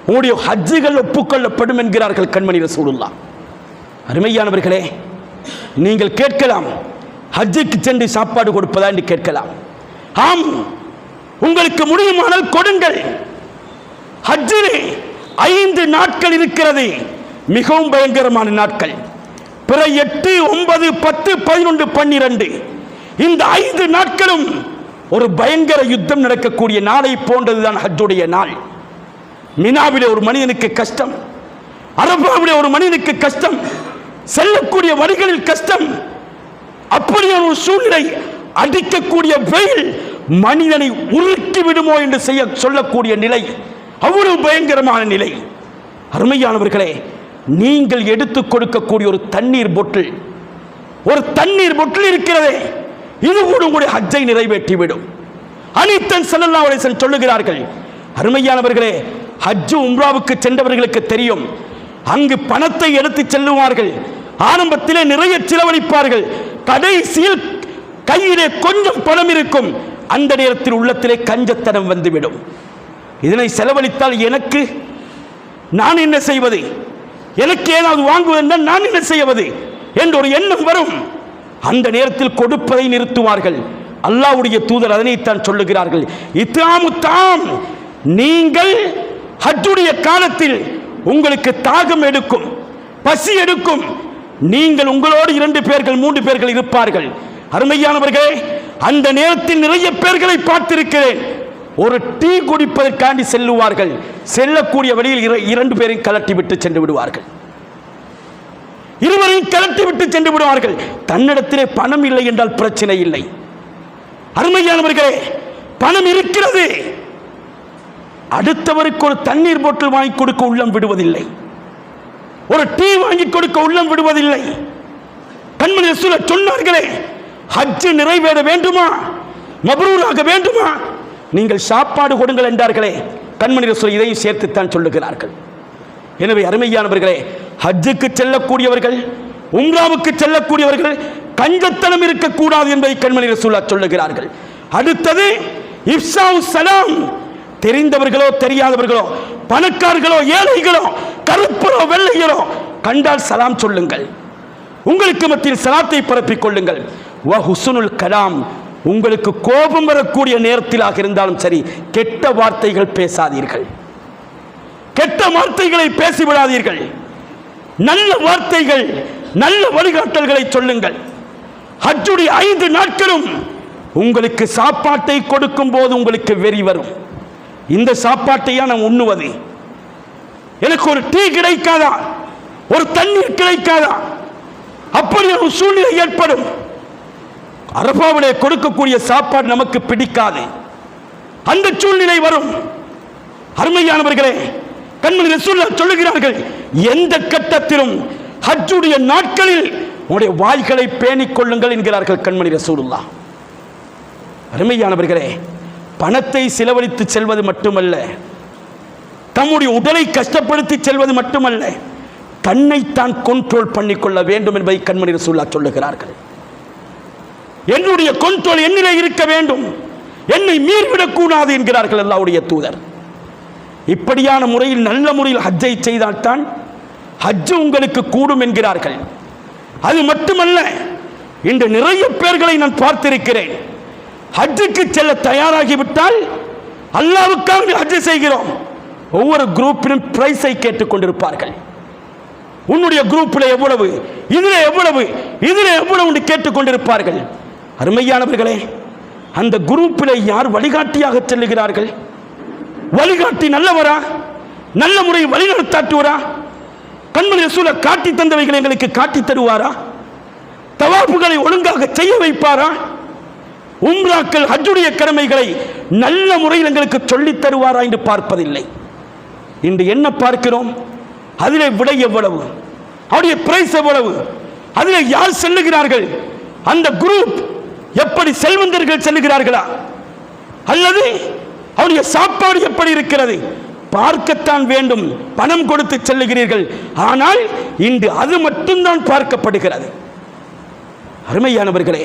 உங்களுடைய ஹஜ்ஜுகள் ஒப்புக்கொள்ளப்படும் என்கிறார்கள் கண்மணி ரசூலுல்லாஹ். அருமையானவர்களே, நீங்கள் கேட்கலாம், ஹஜ்ஜுக்கு சென்று சாப்பாடு கொடுப்பதா என்று கேட்கலாம். ஆம், உங்களுக்கு முடியுமானால் கொடுங்கள். ஹஜ்ஜிலே 5 நாட்கள் இருக்கிறது, மிகவும் பயங்கரமான நாட்கள். பிற 8, 9, 10, 11, 12 இந்த 5 நாட்களும் ஒரு பயங்கர யுத்தம் நடக்கக்கூடிய நாளை போன்றதுதான் ஹஜ்ஜுடைய நாள். மினாவிலே ஒரு மனிதனுக்கு கஷ்டம், அரபாவிலே ஒரு மனிதனுக்கு கஷ்டம், செல்லக்கூடிய வழிகளில் கஷ்டம். அப்படியான ஒரு சூழ்நிலை, அடிக்கக்கூடிய வெயில் மனிதனை உருக்கி விடுமோ என்று சொல்லக்கூடிய நிலை, அவ்வளவு பயங்கரமான நிலை. அருமையானவர்களே, நீங்கள் எடுத்துக் கொடுக்கக்கூடிய ஒரு தண்ணீர் பொட்டில், ஒரு தண்ணீர் பொட்டில் இருக்கிறதே, இது கூட உங்களுடைய ஹஜ்ஜை நிறைவேற்றிவிடும். அனித்தன் ஸல்லல்லாஹு அலைஹி வஸல்லம் சொல்லுகிறார்கள், அருமையானவர்களே, ஹஜ் உம்ராவுக்கு சென்றவர்களுக்கு தெரியும். அங்கு பணத்தை எடுத்து செல்லுவார்கள். ஆரம்பத்திலே நிறைய செலவழிப்பார்கள். கடைசியில் கையிலே கொஞ்சம் பணம் இருக்கும். அந்த நேரத்தில் உள்ளத்திலே கஞ்சத்தனம் வந்துவிடும். இதனை செலவழித்தால் எனக்கு நான் என்ன செய்வது, எனக்கு ஏதாவது வாங்குவதென்றால் நான் என்ன செய்வது என்ற ஒரு எண்ணம் வரும். அந்த நேரத்தில் கொடுப்பதை நிறுத்துவார்கள். அல்லாஹ்வுடைய தூதர் அதனைத்தான் சொல்லுகிறார்கள், இத்தாமுத்தாம், நீங்கள் ஹஜ்ஜுடைய காலத்தில் உங்களுக்கு தாகம் எடுக்கும், பசி எடுக்கும். நீங்கள் உங்களோடு 2 பேர்கள் 3 பேர்கள் இருப்பார்கள். அருமையானவர்களே, அந்த நேரத்தில் நிறைய பேர்களை பார்த்திருக்கிறேன். ஒரு டீ குடிப்பதற்காண்டி செல்லுவார்கள். செல்லக்கூடிய வழியில் 2 பேரையும் கலட்டி விட்டு சென்று விடுவார்கள். இருவரையும் கலட்டி விட்டு சென்று விடுவார்கள். தன்னிடத்திலே பணம் இல்லை என்றால் பிரச்சனை இல்லை. அருமையானவர்களே, பணம் இருக்கிறது, அடுத்தவருக்கு ஒரு தண்ணீர் போட்டல் வாங்கி கொடுக்க உள்ளம் விடுவதில்லை, ஒரு டீ வாங்கி கொடுக்க உள்ளம் விடுவதில்லை. கண்மணி ரசூல் சொன்னார்களே, ஹஜ் நிறைவேற வேண்டுமா, மப்ரூராக வேண்டுமா, நீங்கள் சாப்பாடு கொடுங்கள் என்றார்களே. கண்மணி ரசூல் இதையும் சேர்த்துத்தான் சொல்லுகிறார்கள். எனவே அருமையானவர்களே, ஹஜ்ஜுக்கு செல்லக்கூடியவர்கள், உம்ராவுக்கு செல்லக்கூடியவர்கள் கஞ்சத்தனம் இருக்கக்கூடாது என்பதை கண்மணி ரசூலா சொல்லுகிறார்கள். அடுத்தது இஃப்ஷாஉ ஸலாம். தெரிந்தவர்களோ தெரியாதவர்களோ, பணக்காரர்களோ ஏழைகளோ, கருப்பரோ வெள்ளையரோ கண்டால் சலாம் சொல்லுங்கள். உங்களுக்கு மத்தியில் சலாத்தை பரப்பிக் கொள்ளுங்கள். வ ஹுஸ்னுல் கலாம். உங்களுக்கு கோபம் வரக்கூடிய நேரத்திலாக இருந்தாலும் சரி, கெட்ட வார்த்தைகள் பேசாதீர்கள், கெட்ட வார்த்தைகளை பேசிவிடாதீர்கள். நல்ல வார்த்தைகள், நல்ல வழிகாட்டல்களை சொல்லுங்கள். ஹஜ்ஜுடைய 5 நாட்களும் உங்களுக்கு சாப்பாட்டை கொடுக்கும் போது உங்களுக்கு வெறி வரும். இந்த சாப்பாட்டையா நான் உண்ணுவது, எனக்கு ஒரு டீ கிடைக்காதா, ஒரு தண்ணீர் கிடைக்காதா, அப்படி ஒரு சூழ்நிலை ஏற்படும். அரபாவிலே கொடுக்கக்கூடிய சாப்பாடு நமக்கு பிடிக்காது, அந்த சூழ்நிலை வரும். அருமையானவர்களே, கண்மணி ரசூலுல்லாஹ் சொல்லுகிறார்கள், எந்த கட்டத்திலும் ஹஜ்ஜுடைய நாட்களில் உங்களுடைய வாய்களை பேணிக் கொள்ளுங்கள் என்கிறார்கள் கண்மணி ரசூலுல்லாஹ். அருமையானவர்களே, பணத்தை செலவழித்து செல்வது மட்டுமல்ல, தம்முடைய உடலை கஷ்டப்படுத்தி செல்வது மட்டுமல்ல, தன்னைத்தான் கண்ட்ரோல் பண்ணிக்கொள்ள வேண்டும் என்பதை கண்மணி ரசூலுல்லாஹ் சொல்லுகிறார்கள். என்னுடைய கண்ட்ரோல் என்னிலே இருக்க வேண்டும், என்னை மீறிவிடக்கூடாது என்கிறார்கள் அல்லாஹ்வுடைய தூதர். இப்படியான முறையில் நல்ல முறையில் ஹஜ்ஜை செய்தால்தான் ஹஜ் உங்களுக்கு கூடும் என்கிறார்கள். அது மட்டுமல்ல, இன்று நிறைய பேர்களை நான் பார்த்திருக்கிறேன். ஹஜ்ஜுக்கு செல்ல தயாராகிவிட்டால் அல்லாஹ்வுக்காக ஹஜ் செய்கிறோம், ஒவ்வொரு குரூப்பிலும் பிரைஸை கேட்டுக் கொண்டிருப்பார்கள். உன்னுடைய குரூப்பில் எவ்வளவு, இதில் எவ்வளவு, இதில் எவ்வளவு என்று கேட்டுக் கொண்டிருப்பார்கள். அருமையானவர்களே, அந்த குரூப்பில் யார் வழிகாட்டியாக செல்லுகிறார்கள்? வழிகாட்டி நல்லவரா, நல்ல முறையில் வழிநடத்தாட்டுவரா? கண்மணி ரசூலுல்லாஹ் காட்டி தந்தவைகளை எங்களுக்கு காட்டி தருவாரா? தவாஃபுகளை ஒழுங்காக செய்ய வைப்பாரா? உம்ராக்கள் ஹஜ்ஜுடைய கடமைகளை நல்ல முறையில் எங்களுக்கு சொல்லித் தருவாரா என்று பார்ப்பதில்லை. இன்று என்ன பார்க்கிறோம்? அதிலே விடை எவ்வளவு, அவருடைய பிரைஸ் எவ்வளவு, அதிலே யார் செல்லுகிறார்கள், அந்த குரூப் எப்படி செல்வந்தர்கள் செல்லுகிறார்களா, அல்லது அவருடைய சாப்பாடு எப்படி இருக்கிறது பார்க்கத்தான் வேண்டும். பணம் கொடுத்து செல்லுகிறீர்கள், ஆனால் இன்று அது மட்டும்தான் பார்க்கப்படுகிறது. அருமையானவர்களே,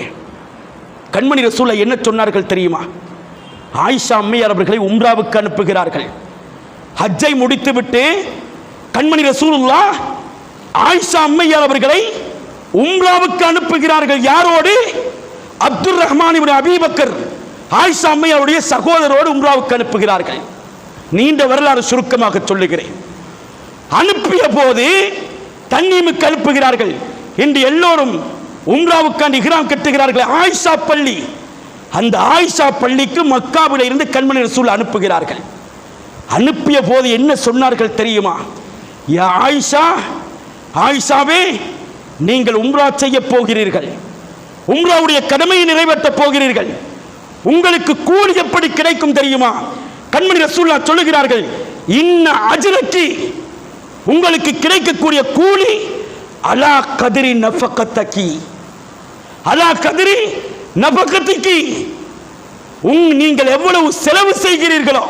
கண்மணி ரசூலுல்லாஹ் என்ன சொன்னார்கள் தெரியுமா? ஆயிஷா அம்மையார் அவர்களை உம்ராவுக்கு அனுப்புகிறார்கள். ஹஜ்ஜை முடித்துவிட்டு கண்மணி ரசூலுல்லாஹ் ஆயிஷா அம்மையார் அவர்களை உம்ராவுக்கு அனுப்புகிறார்கள். யாரோடு? அப்துர் ரஹ்மான் இப்னு அபீ பக்கர், ஆயிஷா அம்மையாருடைய சகோதரோடு உம்ராவுக்கு அனுப்புகிறார்கள். நீண்ட வரலாறு சுருக்கமாக சொல்லுகிறேன். அனுப்பிய போது தண்ணீமுக்கு அனுப்புகிறார்கள். இன்று எல்லோரும் உம்ராவுக்கான இஹ்ராம் கட்டுகிறார்கள். ஆயிஷா பள்ளி, அந்த ஆயிஷா பள்ளிக்கு மக்காவில் இருந்து கண்மணி ரசூல் அனுப்புகிறார்கள். அனுப்பிய போது என்ன சொன்னார்கள் தெரியுமா? யா ஆயிஷா, ஆயிஷாவே, நீங்கள் உம்ரா செய்ய போகிறீர்கள், உம்ராவுடைய கடமையை நிறைவேற்றப் போகிறீர்கள், உங்களுக்கு கூலி எப்படி கிடைக்கும் தெரியுமா? கண்மணி ரசூலுல்லாஹ் சொல்லுகிறார்கள், இன்ன அஜ்ரகி, உங்களுக்கு கிடைக்கக்கூடிய கூலி அலா கதிரி நஃபகத்தகி, அலா கதிரி நஃபகத்திகி, நீங்கள் எவ்வளவு செலவு செய்கிறீர்களோ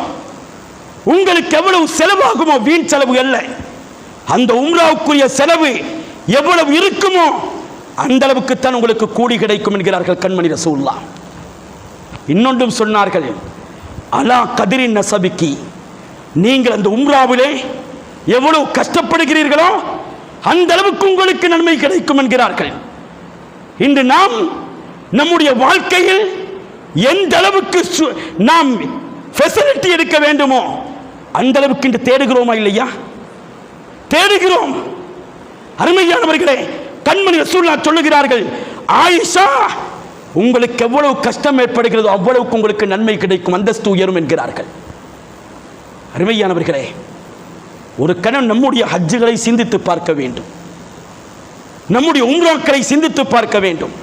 உங்களுக்கு எவ்வளவு செலவாகுமோ, வீண் செலவு அல்ல, அந்த உம்ராவுக்குரிய செலவு எவ்வளவு இருக்குமோ அந்த அளவுக்கு தான் உங்களுக்கு கூலி கிடைக்கும் என்கிறார்கள் கண்மணி ரசூலுல்லாஹ். இன்னொன்றும் சொன்னார்கள், அலா கதிரின் நசபிக்கி, நீங்கள் அந்த உம்ராவிலே எவ்வளவு கஷ்டப்படுகிறீர்களோ அந்த அளவுக்கு உங்களுக்கு நன்மை கிடைக்கும் என்கிறார்கள். இன்று நாம் நம்முடைய வாழ்க்கையில் எந்த அளவுக்கு நாம் ஃபெசிலிட்டி எடுக்க வேண்டுமோ அந்த அளவுக்கு இன்று தேடுகிறோமா இல்லையா? தேடுகிறோம். அருமையானவர்களே, கண்மணி ரசூலுல்லாஹ் சொல்லுகிறார்கள், ஆயிஷா, உங்களுக்கு எவ்வளவு கஷ்டம் ஏற்படுகிறதோ அவ்வளவுக்கு உங்களுக்கு நன்மை கிடைக்கும், அந்தஸ்து உயரும் என்கிறார்கள். அருமையானவர்களே, ஒரு கணம் நம்முடைய ஹஜ்ஜுகளை சிந்தித்து பார்க்க வேண்டும், நம்முடைய உம்ராக்களை சிந்தித்து பார்க்க வேண்டும்.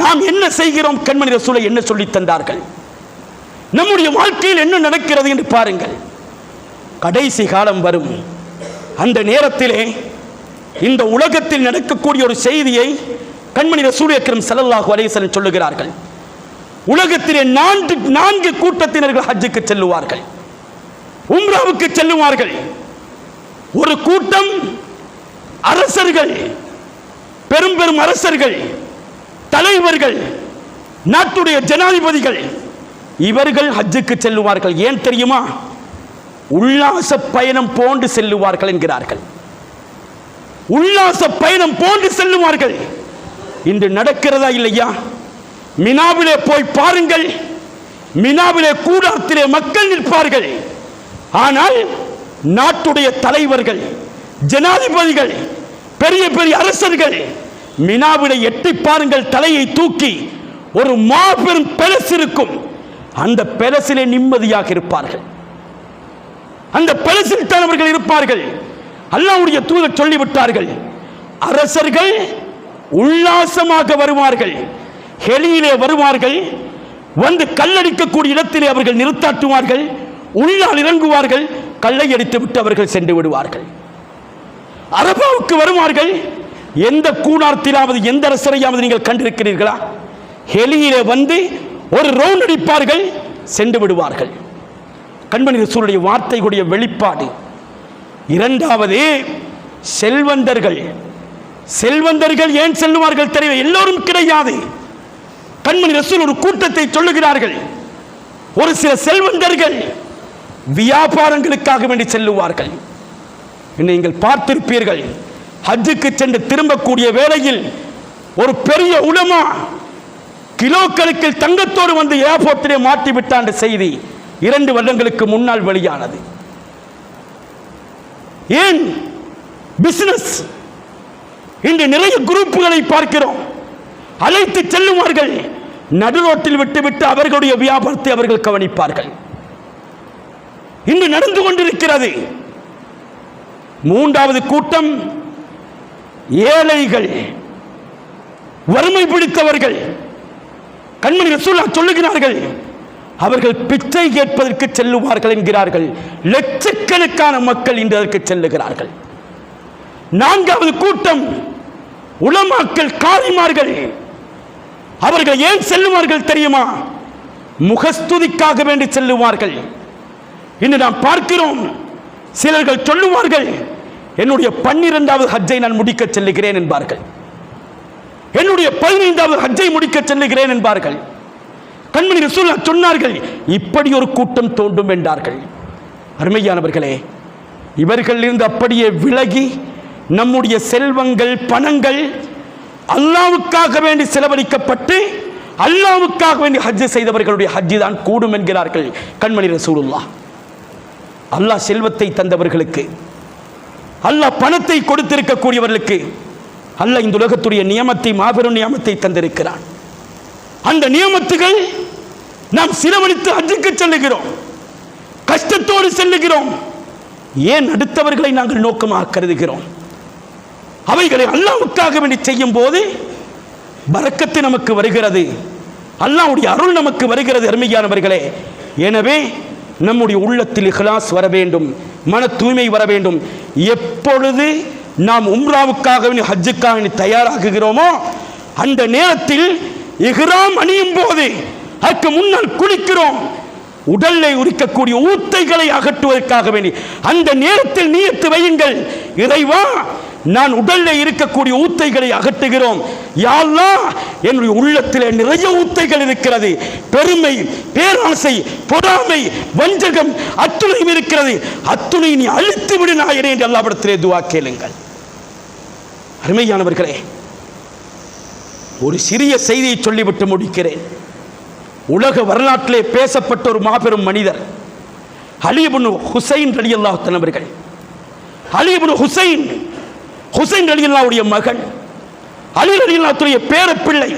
நாம் என்ன செய்கிறோம், கண்மணி ரசூலுல்லாஹ் என்ன சொல்லி தந்தார்கள், நம்முடைய வாழ்க்கையில் என்ன நடக்கிறது என்று பாருங்கள். கடைசி காலம் வரும், அந்த நேரத்திலே இந்த உலகத்தில் நடக்கக்கூடிய ஒரு செய்தியை கண்மணி ரசூல் அக்ரம் ஸல்லல்லாஹு அலைஹி வஸல்லம் சொல்லுகிறார்கள். உலகத்திலே நான்கு கூட்டத்தினர்கள் ஹஜ்ஜுக்கு செல்லுவார்கள், உம்ராவுக்கு செல்லுவார்கள். ஒரு கூட்டம் அரசர்கள், பெரும் பெரும் அரசர்கள், தலைவர்கள், நாட்டுடைய ஜனாதிபதிகள், இவர்கள் ஹஜ்ஜுக்கு செல்லுவார்கள். ஏன் தெரியுமா? உல்லாச பயணம் போன்று செல்லுவார்கள் என்கிறார்கள். உல்லாச பயணம் போன்று செல்லுவார்கள். இன்று நடக்கிறதா இல்லையா? மினாவிலே போய் பாருங்கள், மினாவிலே கூடாரத்திலே மக்கள் நிற்பார்கள். ஆனால் நாட்டுடைய தலைவர்கள், ஜனாதிபதிகள், பெரிய பெரிய அரசர்கள் மினாவிலே எட்டி பாருங்கள், தலையை தூக்கி ஒரு மாபெரும் பெலஸ் இருக்கும், அந்த பெலசிலே நிம்மதியாக இருப்பார்கள், அந்த பெலசில் தான் அவர்கள் இருப்பார்கள். அல்லாஹ்வுடைய தூதர் சொல்லிவிட்டார்கள், அரசர்கள் உல்லாசமாக வருவார்கள், ஹெலியிலே வருவார்கள், வந்து கல்லடிக்கக்கூடிய இடத்திலே அவர்கள் நிறுத்தாட்டுவார்கள், உள்ளால் இறங்குவார்கள், கல்லை அடித்து விட்டு அவர்கள் சென்று விடுவார்கள். அரபாவுக்கு வருவார்கள், எந்த கூடாரத்திலாவது எந்த அரசரையாவது நீங்கள் கண்டிருக்கிறீர்களா? ஹெலியிலே வந்து ஒரு ரவுண்ட் அடிப்பார்கள், சென்று விடுவார்கள். கண்மணி ரசூலுடைய வார்த்தைகளுடைய வெளிப்பாடு. இரண்டாவது, செல்வந்தர்கள். செல்வந்தர்கள் ஏன் செல்லுவார்கள் தெரியும்? எல்லோரும் கிடையாது. கண்மணி ரசூல் ஒரு கூட்டத்தை சொல்லுகிறார்கள், ஒரு சில செல்வந்தர்கள் வியாபாரங்களுக்காக வேண்டி செல்லுவார்கள். நீங்கள் பார்த்திருப்பீர்கள், ஹஜ்ஜுக்கு சென்று திரும்பக்கூடிய வேளையில் ஒரு பெரிய உலமா கிலோ கணக்கில் தங்கத்தோடு வந்து ஏர்போர்ட்டிலே மாட்டிவிட்டான் என்ற செய்தி 2 வருடங்களுக்கு முன்னால் வெளியானது. ஏன்? பிசினஸ். இன்று நிறைய குரூப்புகளை பார்க்கிறோம், அழைத்து செல்லுவார்கள், நடுரோட்டில் விட்டுவிட்டு அவர்களுடைய வியாபாரத்தை அவர்கள் கவனிப்பார்கள். இன்று நடந்து கொண்டிருக்கிறது. மூன்றாவது கூட்டம் ஏழைகள், வறுமை பிடித்தவர்கள். கண்மணி ரசூலுல்லாஹ் சொல்லுகிறார்கள், அவர்கள் பிச்சை கேட்பதற்கு செல்லுவார்கள் என்கிறார்கள். லட்சக்கணக்கான மக்கள் இன்று அதற்கு செல்லுகிறார்கள். நான்காவது கூட்டம் உலமாக்கள், காரிமார்கள். அவர்கள் ஏன் செல்லுவார்கள் தெரியுமா? முகஸ்துதிக்காக வேண்டி செல்லுவார்கள். இன்று நாம் பார்க்கிறோம், சிலர்கள் சொல்லுவார்கள், என்னுடைய 12வது ஹஜ்ஜை நான் முடிக்க செல்லுகிறேன் என்பார்கள், என்னுடைய 15வது ஹஜ்ஜை முடிக்க செல்லுகிறேன் என்பார்கள். கண்மணி ரசூலுல்லாஹ் சொன்னார்கள், இப்படி ஒரு கூட்டம் தோன்றும் என்றார்கள். அருமையானவர்களே, இவர்கள் இருந்து அப்படியே விலகி நம்முடைய செல்வங்கள், பணங்கள் அல்லாஹ்வுக்காக வேண்டி செலவழிக்கப்பட்டு அல்லாஹ்வுக்காக வேண்டி ஹஜ் செய்தவர்களுடைய ஹஜ்ஜி தான் கூடும் என்கிறார்கள் கண்மணி ரசூலுல்லாஹ். அல்லாஹ் செல்வத்தை தந்தவர்களுக்கு, அல்லாஹ் பணத்தை கொடுத்திருக்கக்கூடியவர்களுக்கு அல்லாஹ் இந்த உலகத்துடைய நியமத்தை, மாபெரும் நியமத்தை தந்திருக்கிறான். அந்த நியமத்துகள் நாம் செலவழித்து ஹஜ்ஜுக்கு செல்லுகிறோம், கஷ்டத்தோடு செல்லுகிறோம். ஏன் அடுத்தவர்களை நாங்கள் நோக்கமாக கருதுகிறோம்? அவைகளை அல்லாஹ்வுக்காக வேண்டி செய்யும் போது பரக்கத்து நமக்கு வருகிறது, அல்லாஹ்வுடைய அருள் நமக்கு வருகிறது. அருமையானவர்களே, எனவே நம்முடைய உள்ளத்தில் இஹ்லாஸ் வர வேண்டும், மன தூய்மை வர வேண்டும். எப்பொழுது நாம் உம்ராவுக்காக வேண்டி, ஹஜ்ஜுக்காக வேண்டி தயாராகுகிறோமோ அந்த நேரத்தில் இஹ்ராம் அணியும் போது, அதற்கு முன்னால் குளிக்கிறோம், உடலை உரிக்கக்கூடிய ஊத்தைகளை அகற்றுவதற்காக வேண்டி அந்த நேரத்தில் நியத்து வையுங்கள், இறைவா நான் உடலில் இருக்கக்கூடிய ஊத்தைகளை அகற்றுகிறோம். யா அல்லாஹ், என்னுடைய உள்ளத்திலே நிறைய ஊத்தைகள் இருக்கிறது. பெருமை, பேராசை, பொறாமை, வஞ்சகம் அத்துணையும் இருக்கிறது. அத்துணை நீ அழித்து விடு நாயனே என்று அல்லாஹ்விடத்திலே துஆ கேளுங்கள். அருமையானவர்களே, ஒரு சிறிய செய்தியை சொல்லிவிட்டு முடிக்கிறேன். உலக வரலாற்றிலே பேசப்பட்ட ஒரு மாபெரும் மனிதர் அலி இப்னு ஹுசைன் ரலியல்லாஹு தஆலா அவர்கள். அலி இப்னு ஹுசைன், ஹுசைன் ரலியல்லாஹுடைய மகன், அலி ரலியல்லாஹுடைய பேரப்பிள்ளை.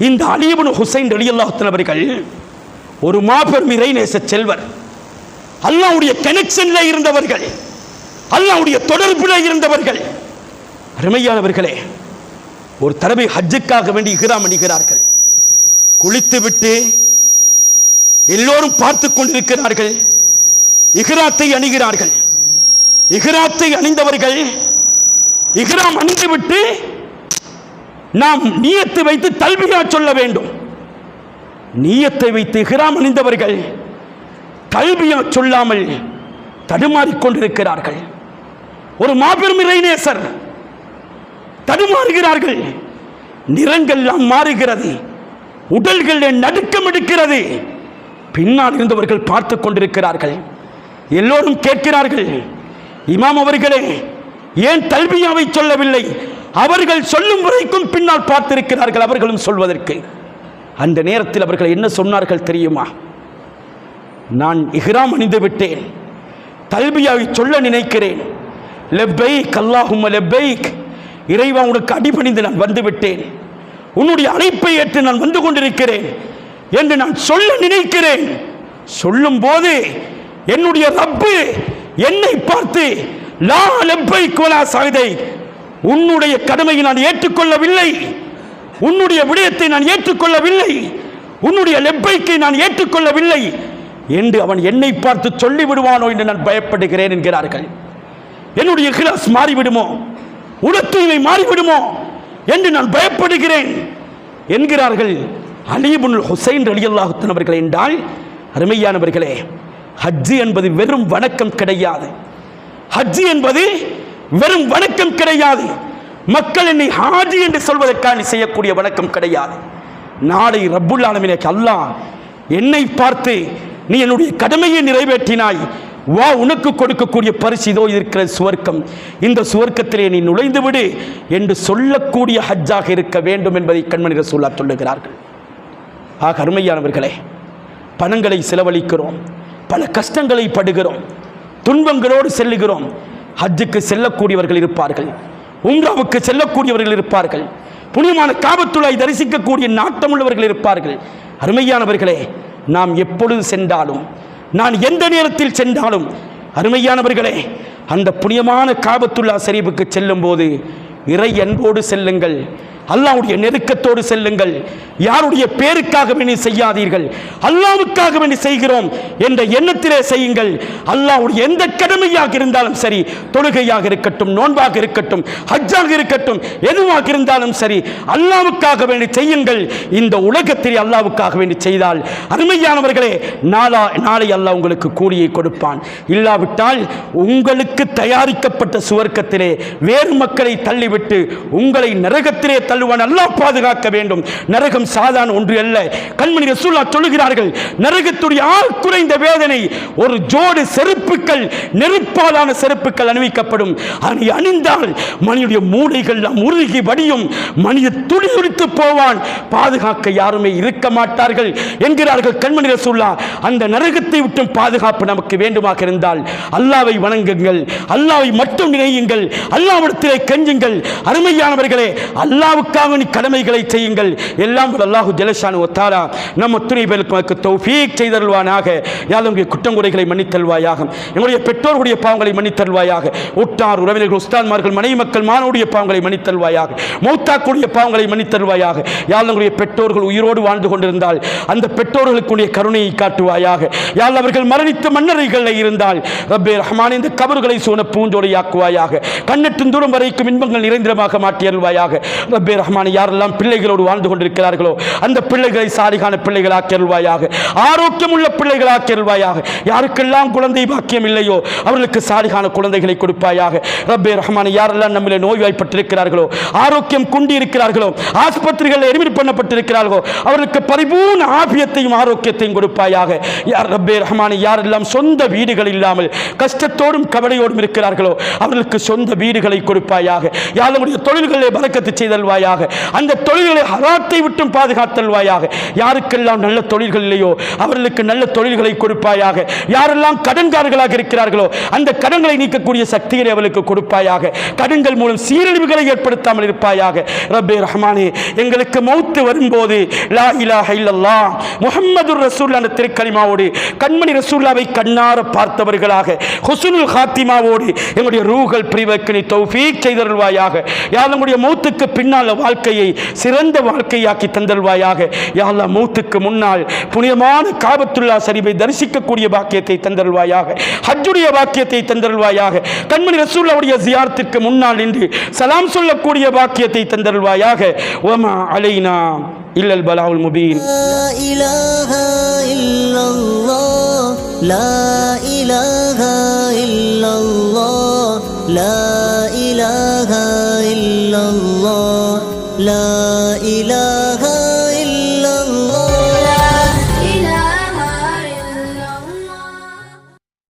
இந்த அலி இப்னு ஹுசைன் ரலியல்லாஹு தஆலா அவர்கள் ஒரு மாபெரும் இறைநேச செல்வர். அல்லாஹ்வுடைய கனெக்ஷன்ல இருந்தவர்கள், அல்லாஹ்வுடைய தொடர்பில் இருந்தவர்கள். அருமையானவர்களே, ஒரு தடவை ஹஜ்ஜுக்காக வேண்டி இஹ்ராம் அணிகிறார்கள். குளித்துவிட்டு எல்லோரும் பார்த்து கொண்டிருக்கிறார்கள். இஹ்ராத்தை அணிகிறார்கள். இஹ்ராத்தை அணிந்தவர்கள் இஹ்ராம் அணிந்துவிட்டு நாம் நியத்து வைத்து தல்பியா சொல்ல வேண்டும். நியத்தை வைத்து இஹ்ராம் அணிந்தவர்கள் தல்பியா சொல்லாமல் தடுமாறிக்கொண்டிருக்கிறார்கள். ஒரு மாபெரும் இறைநேசர், தடுமாறுகிறார்கள். நிறங்கள்லாம் மாறுகிறது, உடல்களில் நடுக்கம் எடுக்கிறது. பின்னால் இருந்தவர்கள் பார்த்து கொண்டிருக்கிறார்கள். எல்லோரும் கேட்கிறார்கள், இமாம் அவர்களே ஏன் தல்பியாவை சொல்லவில்லை? அவர்கள் சொல்லும் வரைக்கும் பின்னால் பார்த்திருக்கிறார்கள் அவர்களும் சொல்வதற்கு. அந்த நேரத்தில் அவர்கள் என்ன சொன்னார்கள் தெரியுமா? நான் இஹ்ராம் அணிந்து விட்டேன், தல்பியாவை சொல்ல நினைக்கிறேன். லப்பைக் அல்லாஹும்ம லப்பைக், இறைவா உனக்கு அடிபணிந்து நான் வந்துவிட்டேன், உன்னுடைய அழைப்பை ஏற்று நான் வந்து கொண்டிருக்கிறேன் என்று நான் சொல்ல நினைக்கிறேன். சொல்லும் போது என்னுடைய ரப்பு என்னை பார்த்து லா லப்பைக் வலா சஅதைக், உன்னுடைய கடமையை நான் ஏற்றுக்கொள்ளவில்லை, உன்னுடைய விடயத்தை நான் ஏற்றுக்கொள்ளவில்லை, உன்னுடைய லப்பைக்கை நான் ஏற்றுக்கொள்ளவில்லை என்று அவன் என்னை பார்த்து சொல்லி விடுவானோ என்று நான் பயப்படுகிறேன் என்கிறார்கள். என்னுடைய இஹ்லாஸ் மாறிவிடுமோ, உள தூய்மை மாறிவிடுமோ என்று நான் பயப்படுகிறேன் என்கிறார்கள். அலி இப்னு ஹுசைன் ரலியல்லாஹு தஆலா அவர்கள் என்றால், அருமையானவர்களே, ஹஜ் என்பது வெறும் வணக்கம் கிடையாது. ஹஜ் என்பது வெறும் வணக்கம் கிடையாது. மக்கள் என்னை ஹாஜி என்று சொல்வதற்காக செய்யக்கூடிய வணக்கம் கிடையாது. நாளை ரப்புல் ஆலமீன் அல்லாஹ் என்னை பார்த்து நீ என்னுடைய கடமையை நிறைவேற்றினாய், வா உனக்கு கொடுக்கக்கூடிய பரிசு இதோ இருக்கிற சுவர்க்கம், இந்த சுவர்க்கத்திலே நீ நுழைந்து விடு என்று சொல்லக்கூடிய ஹஜ்ஜாக இருக்க வேண்டும் என்பதை கண்மணி ரசூலுல்லாஹ் சொல்லுகிறார்கள். ஆக அருமையானவர்களே, பணங்களை செலவழிக்கிறோம், பல கஷ்டங்களை படுகிறோம், துன்பங்களோடு செல்லுகிறோம். ஹஜ்ஜுக்கு செல்லக்கூடியவர்கள் இருப்பார்கள், உம்ராவுக்கு செல்லக்கூடியவர்கள் இருப்பார்கள், புனிதமான காபத்துல்லாஹை தரிசிக்கக்கூடிய நாட்டமுள்ளவர்கள் இருப்பார்கள். அருமையானவர்களே, நாம் எப்பொழுது சென்றாலும், நான் எந்த நேரத்தில் சென்றாலும், அருமையானவர்களே, அந்த புனிதமான காபத்துல்லா ஷரீஃபுக்கு செல்லும் போது இறை அன்போடு செல்லுங்கள், அல்லாஹ்வுடைய நெருக்கத்தோடு செல்லுங்கள். யாருடைய பேருக்காக வேண்டி செய்யாதீர்கள், அல்லாஹ்வுக்காக வேண்டி செய்கிறோம் என்ற எண்ணத்திலே செய்யுங்கள். அல்லாஹ்வுடைய எந்த கடமையாக இருந்தாலும் சரி, தொழுகையாக இருக்கட்டும், நோன்பாக இருக்கட்டும், ஹஜ்ஜாக இருக்கட்டும், எதுவாக இருந்தாலும் சரி, அல்லாஹ்வுக்காக வேண்டி செய்யுங்கள். இந்த உலகத்தில் அல்லாஹ்வுக்காக வேண்டி செய்தால் அருமையானவர்களே, நாளை அல்லாஹ் உங்களுக்கு கூலியை கொடுப்பான். இல்லாவிட்டால் உங்களுக்கு தயாரிக்கப்பட்ட சுவர்க்கத்திலே வேறு மக்களை தள்ளிவிட்டு உங்களை நரகத்திலே தள்ளுவான். அல்லாஹ் பாதுகாக்க வேண்டும். நரகம் சாதாரண ஒன்று அல்ல. கண்மணி ரசூலுல்லாஹ் சொல்லுகிறார்கள், நரகத்துடைய ஆள் குறைந்த வேதனை ஒரு ஜோடு செருப்புக்கள், நெருப்பாலான செருப்புக்கள் அணிவிக்கப்படும். அதை அணிந்தால் மனிதனுடைய மூளைகள் உருகி வடியும், மனித துடி துடித்து போவான், பாதுகாக்க யாருமே இருக்க மாட்டார்கள் என்கிறார்கள் கண்மணி ரசூலுல்லாஹ். அந்த நரகத்தை விட்டும் பாதுகாப்பு நமக்கு வேண்டுமாக இருந்தால் அல்லாஹ்வை வணங்குங்கள், அல்லாஹ்வை மட்டும் நினையுங்கள், அல்லாஹ்விடத்திலே கெஞ்சுங்கள். அருமையானவர்களே, அல்லாஹ்வுக்காக நீ கடமைகளை செய்யுங்கள். எல்லாம் அல்லாஹ் ஜல்லஷானு வ தஆலா நம்ம துணை பேருக்கு தௌஃபீக் செய்தருள்வானாக. யா அல்லாஹ் உங்களுடைய குற்றங்குறைகளை மன்னித்தருள்வாயாக, எங்களுடைய பெற்றோர்களுடைய பாவங்களை மன்னித்தருள்வாயாக, உற்றார் உறவினர்கள் உஸ்தாத்மார்கள் மனைவி மக்கள் மாணவருடைய பாவங்களை மன்னித்தருள்வாயாக, மௌத்தாக்குடைய பாவங்களை மன்னித்தருள்வாயாக. யா அல்லாஹ் உங்களுடைய பெற்றோர்கள் உயிரோடு வாழ்ந்து கொண்டிருந்தால் அந்த பெற்றோர்களுக்குரிய கருணையை காட்டுவாயாக. யா அல்லாஹ் அவர்கள் மரணித்த மன்னரைகளில் இருந்தால் ரப்பே ரஹ்மான் இந்த கபறுகளை சூன பூஞ்சோடையாக்குவாயாக, கண்ணெட்டும் தூரம் வரைக்கும் இன்பங்கள் நிறைந்திரமாக மாற்றியருள்வாயாக. ரப்பே ரப்பே ரஹ்மான், யாரெல்லாம் பிள்ளைகளோடு வாழ்ந்து கொண்டிருக்கிறார்களோ அந்த பிள்ளைகளை சாலிகான பிள்ளைகளாக்கி அருள்வாயாக, ஆரோக்கியம் உள்ள பிள்ளைகளாக்கி அருள்வாயாக. யாருக்கெல்லாம் குழந்தை பாக்கியம் இல்லையோ அவர்களுக்கு சாலிகான குழந்தைகளை கொடுப்பாயாக. ரப்பே ரஹ்மான், யாரெல்லாம் நம்மிலே நோய்வாய்ப்பட்டிருக்கிறார்களோ, ஆரோக்கியம் குண்டி இருக்கிறார்களோ, ஆஸ்பத்திரிகளில் எரிமிட் பண்ணப்பட்டிருக்கிறார்களோ அவர்களுக்கு பரிபூர்ண ஆபியத்தையும் ஆரோக்கியத்தையும் கொடுப்பாயாக. யார் ரப்பே ரஹ்மான், யாரெல்லாம் சொந்த வீடுகள் இல்லாமல் கஷ்டத்தோடும் கவலையோடும் இருக்கிறார்களோ அவர்களுக்கு சொந்த வீடுகளை கொடுப்பாயாக. யாருடைய தொழில்களை பரக்கத்து செய்தல்வாயாக, அந்த தொழில்களை ஹராத்தை விட்டும் பாதுகாத்தல்வாயாக. யாருக்கெல்லாம் நல்ல தொழில்கள் இல்லையோ அவர்களுக்கு நல்ல தொழில்களை கொடுப்பாயாக. யாரெல்லாம் கடன்காரர்களாக இருக்கிறார்களோ அந்த கடன்களை நீக்கக்கூடிய சக்திகளை அவர்களுக்கு கொடுப்பாயாக. கடன்கள் மூலம் சீரழிவுகளை ஏற்படுத்தாமல் இருப்பாயாக. ரப்பே ரஹ்மானே, எங்களுக்கு மௌத்து வரும்போது லா இலாஹ இல்லல்லாஹ் முஹம்மதுர் ரசூலுல்லாஹ் என்ற திருக்கலிமாவோடு கண்மணி ரசூலுல்லாஹ்வை கண்ணார பார்த்தவர்களாக ஹுஸ்னுல் காத்திமாவோடு எங்களுடைய ரூஹல் பிரிவக்கு நீ தௌஃபீக் செய்தருள்வாயாக. யா நம்முடைய மௌத்துக்கு பின்னால் வாழ்க்கையை சிறந்த வாழ்க்கையாக்கி தந்தருள்வாயாக. யா அல்லாஹ், மௌத்துக்கு முன்னால் புனிதமான காபத்துல்லா ஷரீஃபை தரிசிக்கக்கூடிய பாக்கியத்தை தந்தருள்வாயாக. ஹஜ்ஜுடைய பாக்கியத்தை தந்தருள்வாயாக. கண்மணி ரசூலுல்லாஹ்வுடைய ஜியாரத்திற்கு முன்னால் நின்று சலாம் சொல்லக்கூடிய பாக்கியத்தை தந்தருள்வாயாக. வமா அலைனா இல்லல் பலாவுல் முபீன். லா இலாஹா இல்லல்லாஹ், லா இலாஹா இல்லல்லாஹ், லா இலாஹா இல்லல்லாஹ், லா இலாஹா